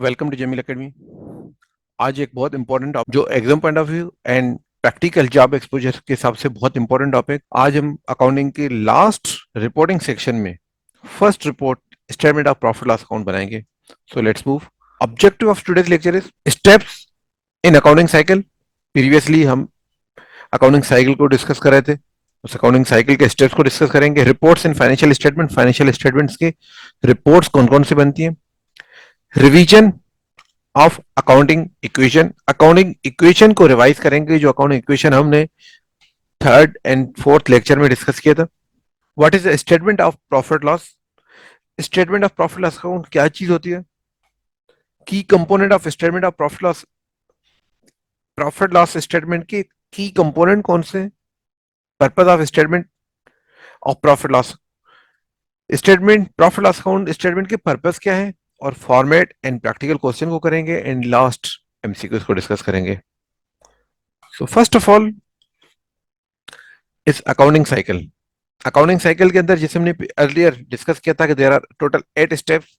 Welcome to Jameel academy. आज एक बहुत इंपॉर्टेंट जो exam point of view and practical job exposure के हिसाब से बहुत इंपॉर्टेंट टॉपिक। आज हम अकाउंटिंग के लास्ट रिपोर्टिंग सेक्शन में first report statement of profit loss account बनाएंगे। So let's move. Objective of today's lecture is steps in accounting cycle. Previously हम अकाउंटिंग साइकिल को डिस्कस कर रहे थे, उस अकाउंटिंग साइकिल के स्टेप्स को डिस्कस करेंगे। रिपोर्ट्स इन फाइनेंशियल स्टेटमेंट्स के रिपोर्ट्स कौन कौन सी बनती हैं। रिवीजन ऑफ अकाउंटिंग इक्वेशन को रिवाइज करेंगे, जो अकाउंटिंग इक्वेशन हमने थर्ड एंड फोर्थ लेक्चर में डिस्कस किया था। What is the statement of profit loss. Statement of profit loss account क्या चीज होती है। की component of statement of profit loss statement के की कंपोनेंट कौन से। Purpose of statement of profit loss statement, profit loss account statement के पर्पज क्या है, और फॉर्मेट एंड प्रैक्टिकल क्वेश्चन को करेंगे एंड लास्ट एमसीक्यूज को डिस्कस करेंगे। सो फर्स्ट ऑफ ऑल इस अकाउंटिंग साइकिल के अंदर, जिसे हमने अर्लियर डिस्कस किया था कि there are total 8 steps.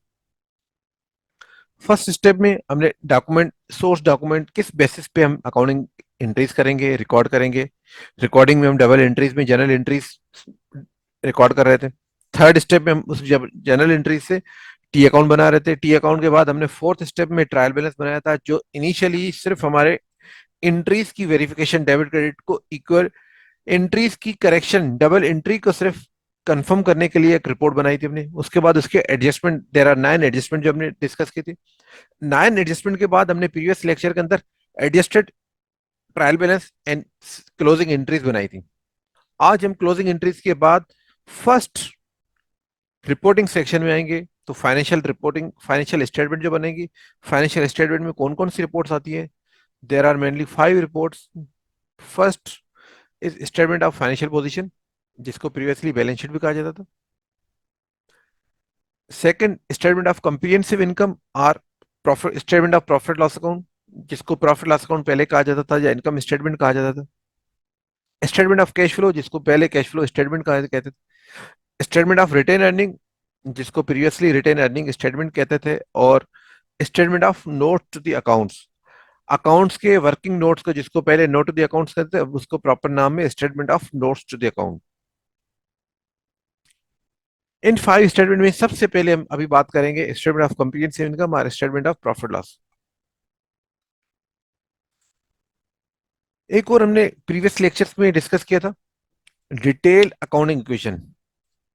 First step में हमने डॉक्यूमेंट, सोर्स डॉक्यूमेंट, किस बेसिस पे हम अकाउंटिंग एंट्रीज करेंगे, रिकॉर्ड करेंगे। रिकॉर्डिंग में हम डबल एंट्रीज में जनरल एंट्रीज रिकॉर्ड कर रहे थे। थर्ड स्टेप में हम उस जनरल एंट्रीज से टी अकाउंट बना रहे थे। टी अकाउंट के बाद हमने फोर्थ स्टेप में ट्रायल बैलेंस बनाया था, जो इनिशियली सिर्फ हमारे एंट्रीज की वेरिफिकेशन, डेबिट क्रेडिट को इक्वल एंट्रीज की करेक्शन, डबल एंट्री को सिर्फ कंफर्म करने के लिए एक रिपोर्ट बनाई थी हमने। उसके बाद उसके एडजस्टमेंट, देयर आर 9 एडजस्टमेंट जो हमने डिस्कस की थी। 9 एडजस्टमेंट के बाद हमने प्रीवियस लेक्चर के अंदर adjusted trial balance and closing entries बनाई थी। आज हम क्लोजिंग एंट्रीज के बाद फर्स्ट रिपोर्टिंग सेक्शन में आएंगे। तो फाइनेंशियल स्टेटमेंट जो बनेगी, फाइनेंशियल स्टेटमेंट में कौन कौन सी रिपोर्ट्स आती है। There are mainly 5 reports. First is statement of financial position, जिसको प्रीवियसली बैलेंस शीट भी कहा जाता था। Second, statement of comprehensive income और profit, statement of profit loss account, जिसको प्रॉफिट लॉस अकाउंट पहले कहा जाता था या इनकम स्टेटमेंट कहा जाता था। स्टेटमेंट ऑफ कैश फ्लो, जिसको पहले कैश फ्लो स्टेटमेंट कहा कहते थे। स्टेटमेंट ऑफ रिटेन अर्निंग, जिसको प्रीवियसली रिटेन अर्निंग स्टेटमेंट कहते थे। और statement of note to the accounts, accounts के वर्किंग नोट्स को, जिसको पहले नोट टू द अकाउंट्स कहते थे, उसको प्रॉपर नाम में statement of notes to the account. इन 5 स्टेटमेंट में सबसे पहले हम अभी बात करेंगे स्टेटमेंट ऑफ कंप्रिहेंसिव इनकम और स्टेटमेंट ऑफ प्रॉफिट लॉस। एक और हमने प्रीवियस लेक्चर्स में डिस्कस किया था, detail accounting equation.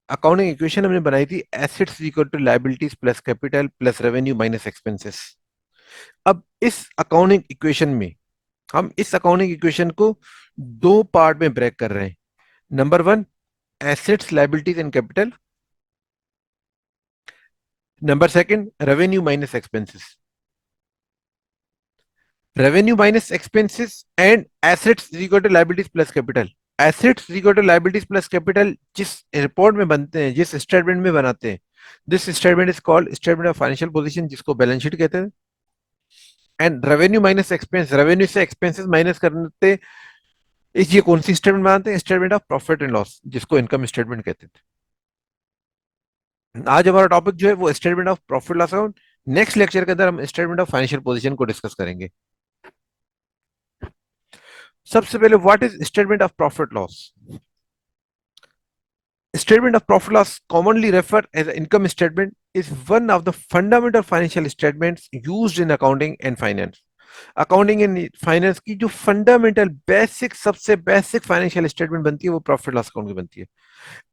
Accounting equation हमने बनाई थी assets equal to liabilities plus capital plus revenue minus expenses. अब इस अकाउंटिंग इक्वेशन को दो पार्ट में ब्रेक कर रहे हैं। Number 1, assets liabilities and capital. Number 2, revenue minus expenses. Revenue minus expenses and assets equal to liabilities plus capital. Assets equal to liabilities plus capital जिस report में बनते हैं, जिस स्टेटमेंट में बनाते हैं, this statement is called statement of financial position, जिसको balance sheet कहते हैं। And revenue minus expense, revenue से एक्सपेंसेस माइनस करते, इस ये कौन सी स्टेटमेंट बनाते हैं, statement of profit and loss, जिसको इनकम स्टेटमेंट कहते थे। आज हमारा टॉपिक जो है वो statement of profit loss account. Next lecture के अंदर हम स्टेटमेंट ऑफ फाइनेंशियल पोजीशन को डिस्कस करेंगे। सबसे पहले what is statement of profit loss. Statement of profit loss, commonly referred as an income statement, is one of the fundamental financial statements used in accounting and finance. Accounting and finance की जो fundamental basic, सबसे basic financial statement बनती है वो profit loss account की बनती है।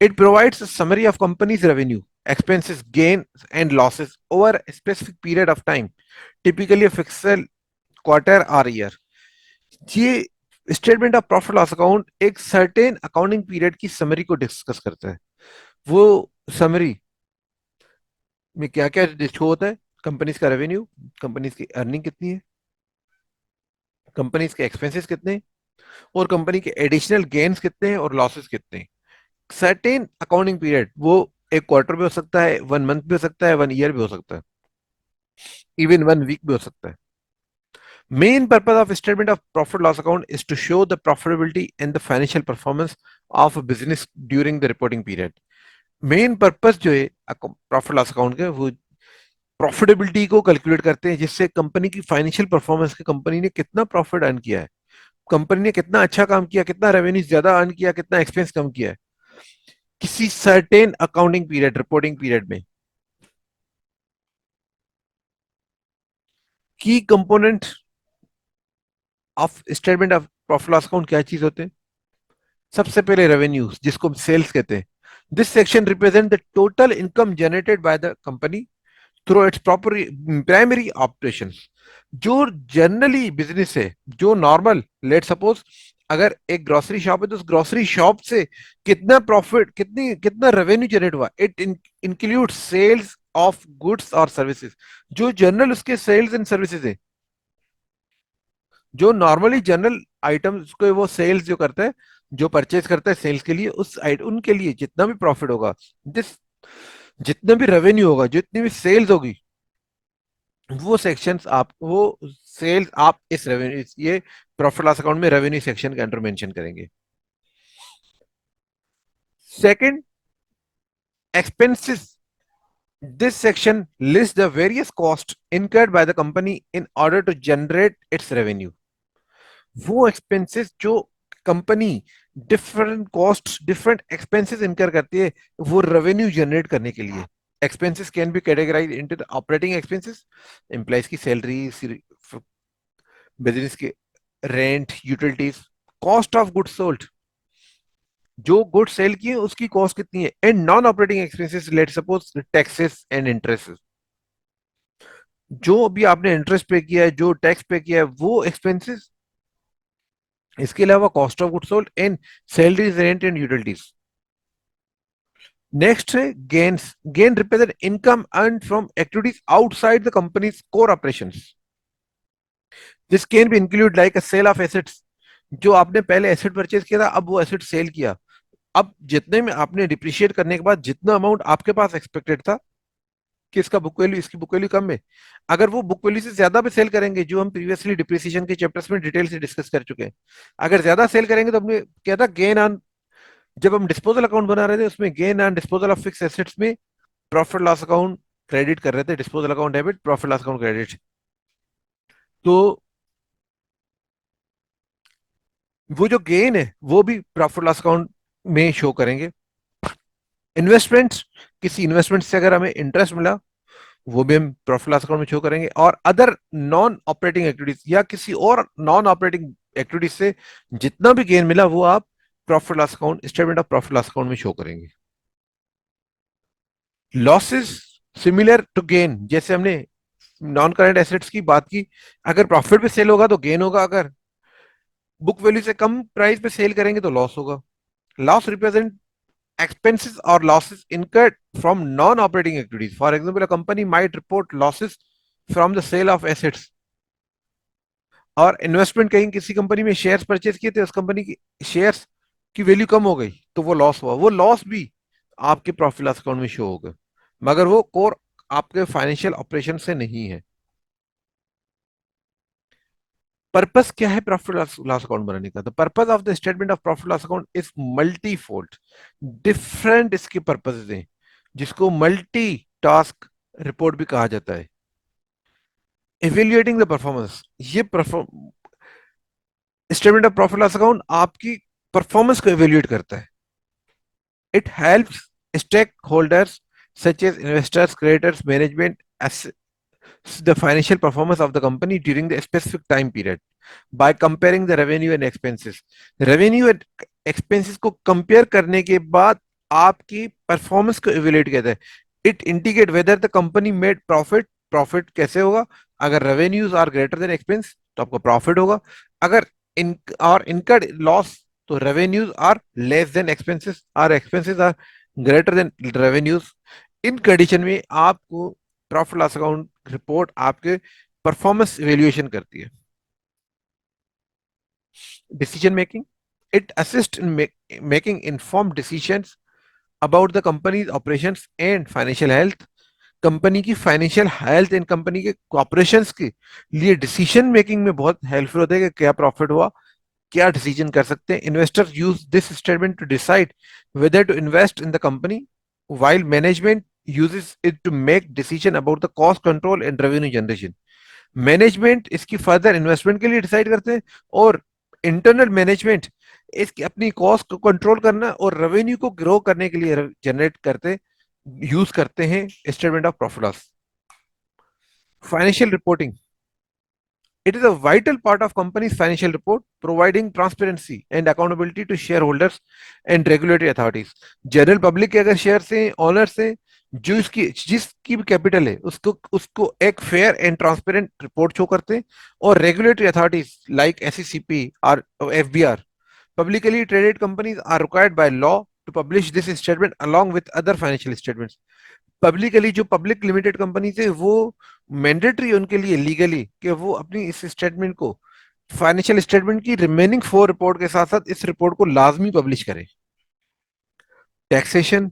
It provides a summary of companies revenue, expenses, gain and losses over a specific period of time, typically a fiscal quarter or year. ये statement of profit loss account एक certain accounting period की summary को discuss करता है। वो summary में क्या क्या शो होता है, कंपनीज का रेवेन्यू, कंपनीज की अर्निंग कितनी है, कंपनीज के एक्सपेंसेस कितने हैं, और कंपनी के एडिशनल गेन्स कितने हैं और लॉसेस कितने हैं। सर्टेन अकाउंटिंग पीरियड, वो एक क्वार्टर भी हो सकता है, 1 मंथ भी हो सकता है, 1 ईयर भी हो सकता है, इवन 1 वीक भी हो सकता है। Main purpose of statement of profit loss account is to show the profitability and the financial performance of a business during the reporting period. Main purpose जो है प्रॉफिट लॉस अकाउंट का, वो profitability को calculate करते हैं, जिससे company की financial performance की, कंपनी ने कितना प्रॉफिट अर्न किया है, कंपनी ने कितना अच्छा काम किया, कितना रेवेन्यू ज्यादा अर्न किया, कितना एक्सपेंस कम किया है किसी certain accounting period, reporting period में। की component of statement of profit loss account क्या चीज होते हैं? सबसे पहले रेवेन्यूज, जिसको सेल्स कहते हैं। This section represent the total income generated by the company through it's proper primary operation. जो जनरली बिजनेस है, जो नॉर्मल, लेट सपोज अगर एक ग्रोसरी शॉप है तो उस ग्रोसरी शॉप से कितना प्रॉफिट, कितना रेवेन्यू जनरेट हुआ, it include sales of goods और सर्विसेज। जो जनरल उसके सेल्स एंड सर्विसेज है, जो नॉर्मली जनरल आइटम्स को वो सेल्स जो करता है, जो परचेज करता है सेल्स के लिए, उनके लिए जितना भी प्रॉफिट होगा, जिस जितना भी रेवेन्यू होगा, जितनी भी सेल्स होगी, वो सेक्शंस आप, वो सेल्स आप इस रेवेन्यू, ये प्रॉफिट लॉस अकाउंट में रेवेन्यू सेक्शन के अंडर मेंशन करेंगे। Second, expenses. This section list the various cost incurred by the company in order to generate its revenue. वो एक्सपेंसेस जो company different cost, different expenses incur करती है वो revenue generate करने के लिए। Expenses can be categorize into the operating expenses, employees की salary, business के rent, utilities, cost of goods sold, जो गुड्स सेल किए उसकी कॉस्ट कितनी है, and non operating expenses, let suppose taxes and interest, जो भी आपने इंटरेस्ट पे किया है, जो टैक्स पे किया है, वो एक्सपेंसेस। इसके अलावा cost of goods sold and salaries, rent and utilities. Next है gains. Gain represent income earn from activities outside the company's core operations. This can be include like a sale of assets. जो आपने पहले asset purchase किया था, अब वो asset cell किया, अब जितने में आपने डिप्रिशिएट करने के बाद जितना अमाउंट आपके पास एक्सपेक्टेड था कि इसका बुक वैल्यू, इसकी बुक वैल्यू कम है, अगर वो बुक वैल्यू से ज्यादा पे सेल करेंगे, जो हम प्रीवियसली डिप्रिसिएशन के चैप्टर्स में डिटेल से डिस्कस कर चुके हैं, अगर ज्यादा सेल करेंगे तो हमने क्या था, गेन ऑन, जब हम डिस्पोजल अकाउंट बना रहे थे उसमें gain on disposal of fix assets में प्रॉफिट लॉस अकाउंट क्रेडिट कर रहे थे, disposal account debit, profit loss account credit. तो वो जो गेन है वो भी प्रॉफिट लॉस अकाउंट में शो करेंगे। इन्वेस्टमेंट्स, किसी इन्वेस्टमेंट से अगर हमें इंटरेस्ट मिला, वो भी हम प्रॉफिट लॉस अकाउंट में शो करेंगे। और अदर नॉन ऑपरेटिंग एक्टिविटीज या किसी और नॉन ऑपरेटिंग एक्टिविटीज से जितना भी गेन मिला वो आप profit loss account, statement of profit loss account में शो करेंगे। लॉसेस सिमिलर टू गेन, जैसे हमने नॉन करंट एसेट्स की बात की, अगर प्रॉफिट पे सेल होगा तो गेन होगा, अगर बुक वैल्यू से कम प्राइस पे सेल करेंगे तो लॉस होगा। Loss represent expenses or losses incurred from non-operating activities. For example, a company might report losses from the sale of assets. और इन्वेस्टमेंट, कहीं किसी कंपनी में शेयर्स परचेज किए थे, उस कंपनी की शेयर्स की वैल्यू कम हो गई तो वो लॉस हुआ, वो लॉस भी आपके प्रॉफिट लॉस अकाउंट में शो होगा, मगर वो कोर आपके फाइनेंशियल ऑपरेशन से नहीं है। पर्पस क्या है प्रॉफिट लॉस अकाउंट बनाने का? The purpose of the statement of profit loss account is multi fold. Different इसके पर्पसेस हैं, जिसको मल्टी टास्क रिपोर्ट भी कहा जाता है। इवेल्युएटिंग द परफॉर्मेंस, ये statement of profit loss account आपकी परफॉर्मेंस को इवेल्युएट करता है। It helps stake holders such as investors, creditors, management the financial performance of the company during the specific time period by comparing the revenue and expenses. Revenue and expenses को compare करने के बाद आपकी performance को evaluate कहते हैं। It indicate whether the company made profit। profit कैसे होगा? अगर revenues are greater than expense तो आपको profit होगा, अगर इन और incurred loss तो revenues are less than expenses और expenses are greater than revenues। In condition में आपको प्रॉफिट लॉस अकाउंट रिपोर्ट आपके परफॉर्मेंस इवेल्युएशन करती है। Decision making, it assist in making informed decisions about the companies operations and financial health. Company की financial health and company के operations के लिए decision making में बहुत हेल्पफुल होता है कि क्या प्रॉफिट हुआ, क्या डिसीजन कर सकते हैं। Investors use this statement to decide whether to invest in the company, while management uses it to make decision about the cost control and revenue generation. Management इसकी फर्दर इन्वेस्टमेंट के लिए decide करते हैं, और internal management इसकी अपनी cost को control करना और रेवेन्यू को ग्रो करने के लिए जनरेट करते यूज करते हैं statement of profit loss. Financial reporting. It is a vital part of company's financial report, providing transparency and accountability to shareholders and regulatory authorities. General public के अगर शेयर से ऑनर से जो इसकी जिसकी भी कैपिटल है उसको उसको एक fair and transparent report show करते हैं, और रेगुलेटरी अथॉरिटीज लाइक एसईसीपी और FBR, publicly traded companies are required by law to publish this statement along with other financial statements. Publicly जो पब्लिक लिमिटेड कंपनीज है वो मैंडेटरी उनके लिए legally कि वो अपनी इस स्टेटमेंट को, फाइनेंशियल स्टेटमेंट की रिमेनिंग 4 रिपोर्ट के साथ साथ इस रिपोर्ट को लाजमी पब्लिश करें. Taxation.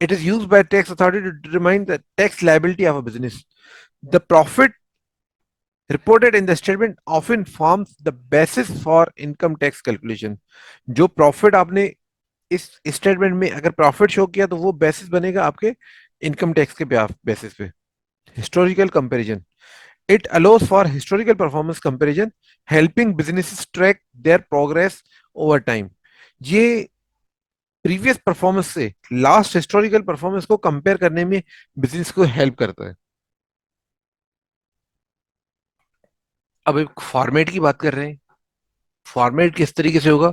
It is used by tax authority to determine the tax liability of a business. The profit reported in the statement often forms the basis for income tax calculation. जो profit आपने इस statement में अगर profit show किया तो वो basis बनेगा आपके इनकम टैक्स के बेसिस पे. Historical comparison. It allows for historical performance comparison, helping businesses track their progress over time. ये प्रीवियस परफॉर्मेंस से लास्ट हिस्टोरिकल परफॉर्मेंस को कंपेयर करने में बिजनेस को हेल्प करता है. अब एक फॉर्मेट की बात कर रहे हैं. फॉर्मेट किस तरीके से होगा?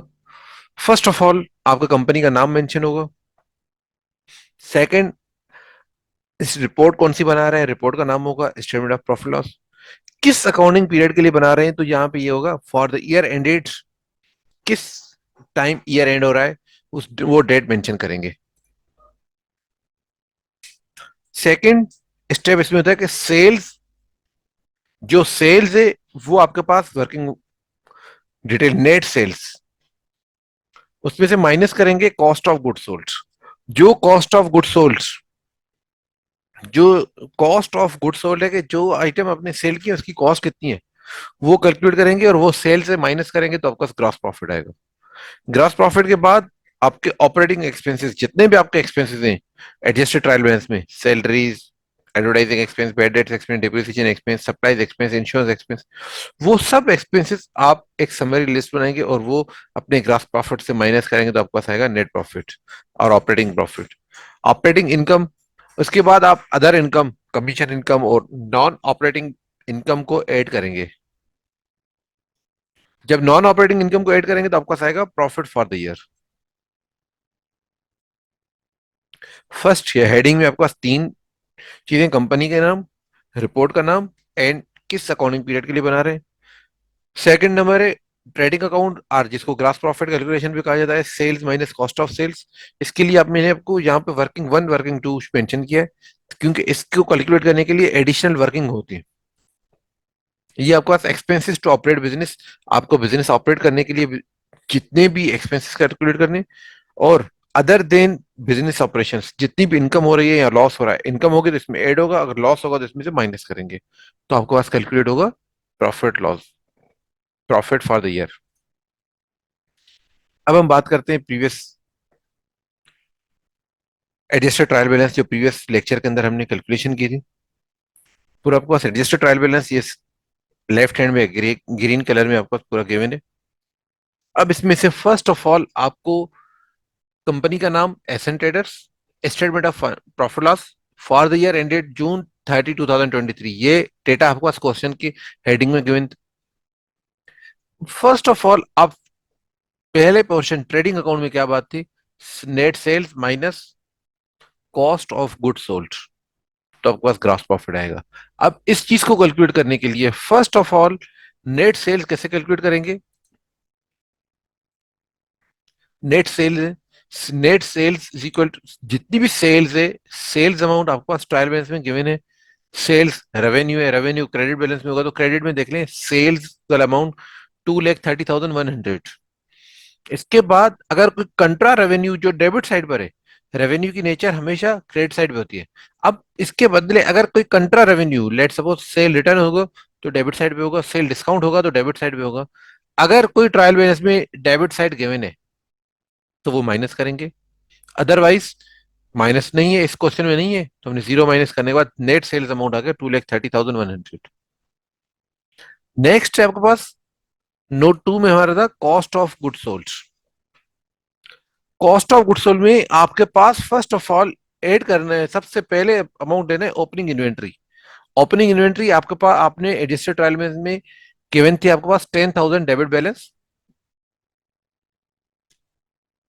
फर्स्ट ऑफ ऑल आपका कंपनी का नाम मेंशन होगा. सेकंड, इस रिपोर्ट कौन सी बना रहे हैं, रिपोर्ट का नाम होगा स्टेटमेंट ऑफ प्रॉफिट लॉस. किस अकाउंटिंग पीरियड के लिए बना रहे हैं, तो यहाँ पे ये होगा फॉर द ईयर एंडेड. किस टाइम ईयर एंड हो रहा है उस वो डेट मेंशन करेंगे. सेकंड स्टेप इसमें होता है कि सेल्स, जो सेल्स है वो आपके पास वर्किंग डिटेल नेट सेल्स, उसमें से माइनस करेंगे कॉस्ट ऑफ गुड सोल्ड. जो कॉस्ट ऑफ गुड सोल्ड, जो कॉस्ट ऑफ गुड सोल्ड है कि जो आइटम आपने सेल किया उसकी कॉस्ट कितनी है वो कैलकुलेट करेंगे, और वो सेल से माइनस करेंगे तो आपका ग्रॉस प्रॉफिट आएगा. ग्रॉस प्रॉफिट के बाद आपके ऑपरेटिंग एक्सपेंसेस जितने भी आपके एक्सपेंसेस हैं एडजस्टेड ट्रायल बैलेंस में, salaries, advertising expense, bad debts expense, depreciation expense, supplies expense, insurance expense, वो सब एक्सपेंसेस आप एक समरी लिस्ट बनाएंगे और वो अपने ग्रॉस प्रॉफिट से माइनस करेंगे तो आपके पास आएगा नेट प्रॉफिट और ऑपरेटिंग प्रॉफिट. ऑपरेटिंग इनकम, उसके बाद आप अदर इनकम, कमीशन इनकम और नॉन ऑपरेटिंग इनकम को ऐड करेंगे. जब नॉन ऑपरेटिंग इनकम को ऐड करेंगे तो आपके पास आएगा profit for the year. First heading में आपके पास 3 चीजें, कंपनी के नाम, रिपोर्ट का नाम एंड किस अकाउंटिंग पीरियड के लिए बना रहे हैं. सेकंड नंबर है ट्रेडिंग अकाउंट, और जिसको ग्रास प्रॉफिट कैलकुलेशन भी कहा जाता है, sales minus cost of sales. इसके लिए आप, मैंने आपको यहाँ पे वर्किंग 1 वर्किंग 2 मेंशन किया है क्योंकि इसको कैलकुलेट करने के लिए एडिशनल वर्किंग होती है. ये आपके पास एक्सपेंसेस टू ऑपरेट बिजनेस, आपको बिजनेस ऑपरेट करने के लिए जितने भी एक्सपेंसेस कैलकुलेट करने, और अदर देन बिजनेस ऑपरेशंस जितनी भी इनकम हो रही है या लॉस हो रहा है, इनकम होगी तो इसमें ऐड होगा, अगर लॉस होगा तो इसमें से माइनस करेंगे, तो आपके पास कैलकुलेट होगा profit loss, profit for the year. अब हम बात करते हैं प्रीवियस एडजस्टेड ट्रायल बैलेंस, जो प्रीवियस लेक्चर के अंदर हमने कैलकुलेशन की थी. पूरा आपके पास एडजस्टेड ट्रायल बैलेंस ये लेफ्ट हैंड में ग्रीन कलर में आपको पूरा गिवन है. अब इसमें से फर्स्ट ऑफ ऑल आपको कंपनी का नाम Asan traders, statement of profit loss for the year ended June 30, 2023, ये डेटा आपके पास क्वेश्चन की हेडिंग में गिवन. फर्स्ट ऑफ ऑल आप पहले पोर्शन ट्रेडिंग अकाउंट में क्या बात थी, net sales minus cost of good sold, तो आपके पास ग्रॉस प्रॉफिट आएगा. अब इस चीज को कैलकुलेट करने के लिए first of all net sales कैसे कैलकुलेट करेंगे. Net sales, net sales is equal to जितनी भी सेल्स है, सेल्स अमाउंट आपके पास ट्रायल बैलेंस में गिवन है. सेल्स रेवेन्यू है, रेवेन्यू क्रेडिट बैलेंस में होगा तो क्रेडिट में देख लें सेल्स का अमाउंट 2,30,100. इसके बाद अगर कोई कंट्रा रेवेन्यू जो डेबिट साइड पर है, रेवेन्यू की नेचर हमेशा क्रेडिट साइड पे होती है. अब इसके बदले अगर कोई contra revenue, let suppose sale return होगा तो डेबिट साइड पे होगा, सेल डिस्काउंट होगा तो डेबिट साइड पे होगा. अगर कोई ट्रायल बैलेंस में डेबिट साइड गिवन है तो वो माइनस करेंगे. अदरवाइज माइनस नहीं है, इस क्वेश्चन में नहीं है, तो हमने जीरो माइनस करने के बाद नेट सेल्स अमाउंट आ गया 2,30,100। नेक्स्ट है आपके पास नोट टू में हमारा था cost of good sold. Cost of good sold में आपके पास फर्स्ट ऑफ ऑल ऐड करना है, सबसे पहले अमाउंट देना है ओपनिंग इन्वेंट्री। ओपनिंग इन्वेंट्री आपके पास, आपने एडजस्टेड ट्रायल में गिवन थी आपके पास 10,000 डेबिट बैलेंस।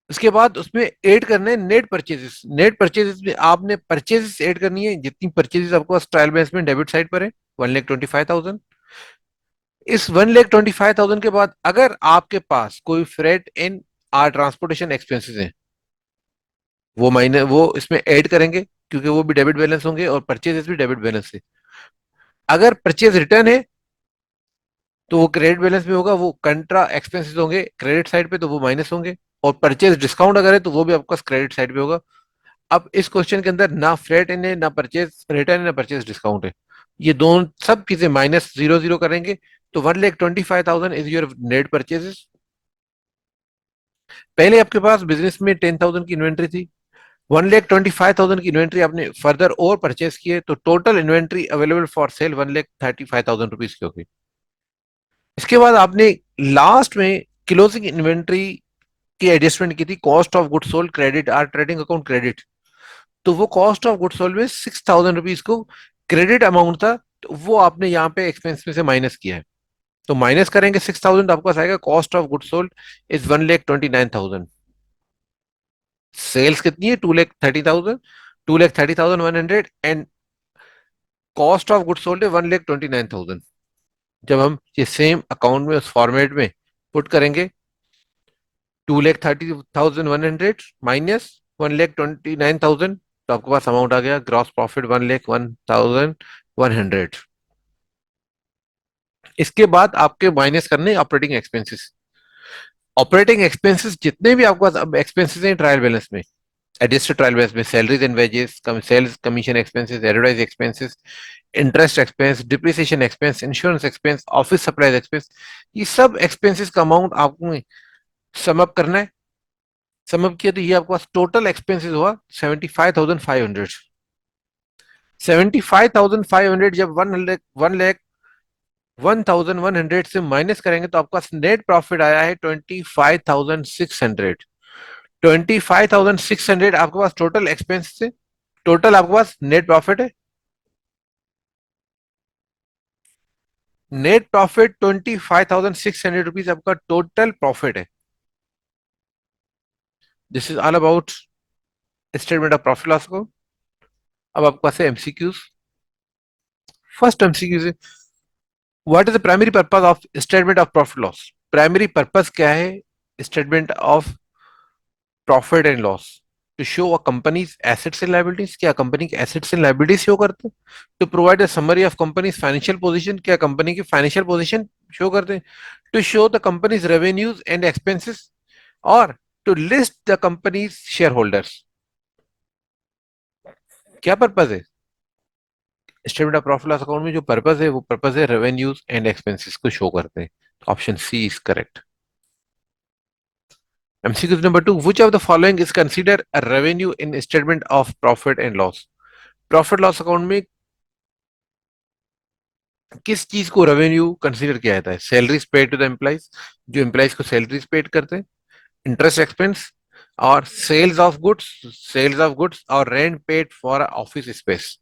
उसके बाद उसमें ऐड करने हैं नेट परचेजेस। नेट परचेजेस में आपने परचेजेस ऐड करनी है, जितनी परचेजेस आपके पास ट्रायल बैलेंस में डेबिट साइड पर है, 1,25,000। इस 1,25,000 के बाद अगर आपके पास कोई freight in are transportation expenses हैं, वो इसमें ऐड करेंगे, क्योंकि वो भी डेबिट बैलेंस होंगे और परचेजेस भी डेबिट बैलेंस है। अगर परचेज रिटर्न है तो वो क्रेडिट बैलेंस में होगा, वो कंट्रा एक्सपेंसेस होंगे क्रेडिट साइड पे, तो वो माइनस होंगे। और परचेज डिस्काउंट अगर है तो वो भी आपका क्रेडिट साइड पे होगा। अब इस क्वेश्चन के अंदर ना फ्रेट इन है, ना परचेज रिटर्न है, ना परचेज डिस्काउंट है, ये दोनों सब चीजें माइनस जीरो जीरो करेंगे। तो 1,25,000 इज योर नेट परचेजेस। पहले आपके पास बिजनेस में 10,000 की इन्वेंट्री थी, 1,25,000 की इन्वेंट्री आपने फर्दर और परचेज किए, तो total inventory available for sale 1,35,000 rupees की होगी। इसके बाद आपने लास्ट में क्लोजिंग इन्वेंट्री की एडजस्टमेंट की थी, cost of good sold credit or trading account credit. तो वो कॉस्ट ऑफ गुड सोल्ड में 6,000 रुपीज को क्रेडिट अमाउंट था, तो वो आपने यहाँ पे एक्सपेंस में से माइनस किया है। तो माइनस करेंगे 6,000, आपके पास आएगा cost of good sold is 1,29,000। Sales कितनी है? 2,30,000, 2,30,100 and cost of good sold है 1,29,000। जब हम ये सेम अकाउंट में उस फॉर्मेट में पुट करेंगे, 2,30,100 माइनस 1,29,000, तो आपके पास अमाउंट आ गया ग्रॉस प्रॉफिट 1,01,100। इसके बाद आपके माइनस करने ऑपरेटिंग एक्सपेंसेस। ऑपरेटिंग एक्सपेंसेस जितने भी आपके पास अब एक्सपेंसेस हैं ट्रायल बैलेंस में, एडजस्टेड ट्रायल बैलेंस में, salaries and wages, sales commission expenses, advertise expenses, interest expense, depreciation expense, insurance expense, office supplies expense, ये सब एक्सपेंसेस का अमाउंट आपको सम अप करना है। सम अप किया तो ये आपके पास टोटल एक्सपेंसेस हुआ 75,500। 75,500 जब 1,01,100 से माइनस करेंगे तो आपका नेट प्रॉफिट आया है 25,600। 25,600 आपके पास टोटल एक्सपेंस से टोटल आपके पास नेट प्रॉफिट है। नेट प्रॉफिट 25,600 रुपीज आपका टोटल प्रॉफिट है। This is all about statement of profit loss को। अब आपके पास है MCQs. First MCQs, what is the primary purpose of statement of profit loss? Primary purpose क्या है statement of profit and loss? To show a company's assets and liabilities, क्या company के assets and liabilities show करते हैं? To provide a summary of company's financial position, क्या company की financial position show करते हैं? To show the company's revenues and expenses, और to list the company's shareholders. क्या पर्पज है statement of profit loss account में? जो purpose है वो पर्पज है रेवेन्यूज एंड एक्सपेंसेस को शो करते हैं। Option C is correct. MCQ number two, which of the following is considered a revenue in statement of profit and loss? Profit loss account में किस चीज को रेवेन्यू कंसीडर किया जाता है? Salaries paid to the employees, जो employees को salaries paid करते हैं, इंटरेस्ट एक्सपेंस, और सेल्स ऑफ गुड्स और rent paid for office space.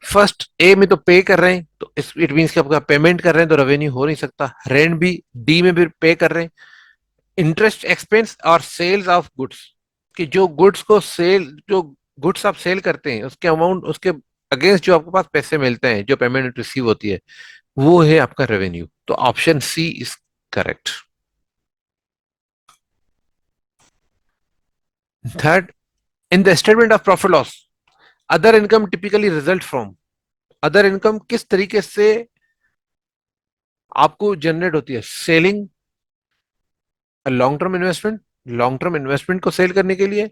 First A में तो पे कर रहे हैं, तो इट मीन कि आपका पेमेंट कर रहे हैं, तो रेवेन्यू हो नहीं सकता। रेंट भी डी में भी पे कर रहे हैं। इंटरेस्ट एक्सपेंस और सेल्स ऑफ गुड्स, कि जो गुड्स आप सेल करते हैं उसके अमाउंट, उसके अगेंस्ट जो आपके पास पैसे मिलते हैं, जो पेमेंट रिसीव होती है, वो है आपका रेवेन्यू। तो option C is correct. Third, in the statement of profit loss, other income typically result from. Other income किस तरीके से आपको जनरेट होती है? Selling long term investment, long term investment को सेल करने के लिए,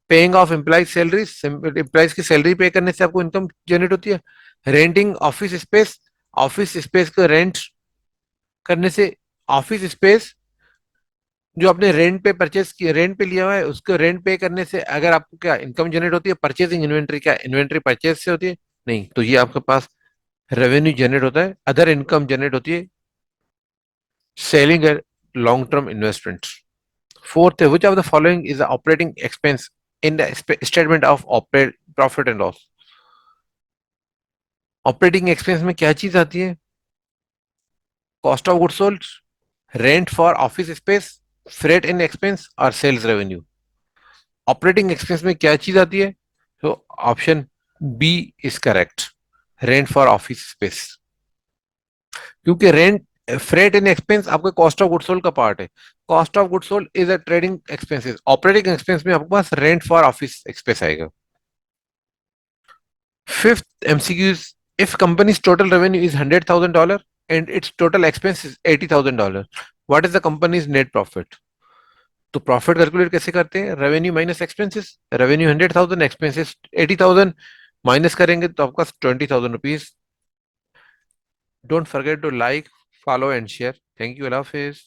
paying off employees salaries, employees की सैलरी पे करने से आपको इनकम जनरेट होती है। Renting office space, office space को रेंट करने से ऑफिस स्पेस जो आपने रेंट पे परचेस किया, रेंट पे लिया हुआ है, उसको रेंट पे करने से अगर आपको क्या इनकम जनरेट होती है, परचेसिंग इन्वेंट्री, क्या इन्वेंट्री परचेस से होती है? नहीं, तो ये आपके पास रेवेन्यू जनरेट होता है, अदर इनकम जनरेट होती है selling long term investment. Fourth है, which of the following is operating expense in the statement of profit and loss? Operating expense में क्या चीज आती है? Cost of good sold, rent for office space, freight in expense और sales revenue. Operating expense में क्या चीज आती है? तो option B is correct, rent for office space. क्योंकि रेंट, फ्रेट इन एक्सपेंस आपके कॉस्ट ऑफ गुड सोल्ड का पार्ट है। Cost of good sold is a trading expenses, operating expense में आपके पास रेंट फॉर ऑफिस एक्सपेंस आएगा। Fifth MCQ, if companies total revenue is $100,000 and its total expense is $80,000, what is the company's net profit? तो profit calculate कैसे करते हैं? Revenue minus expenses, revenue 100,000, expenses 80,000, minus करेंगे तो आपका 20,000 rupees. Don't forget to like, follow and share. Thank you, अल्लाह हाफिज।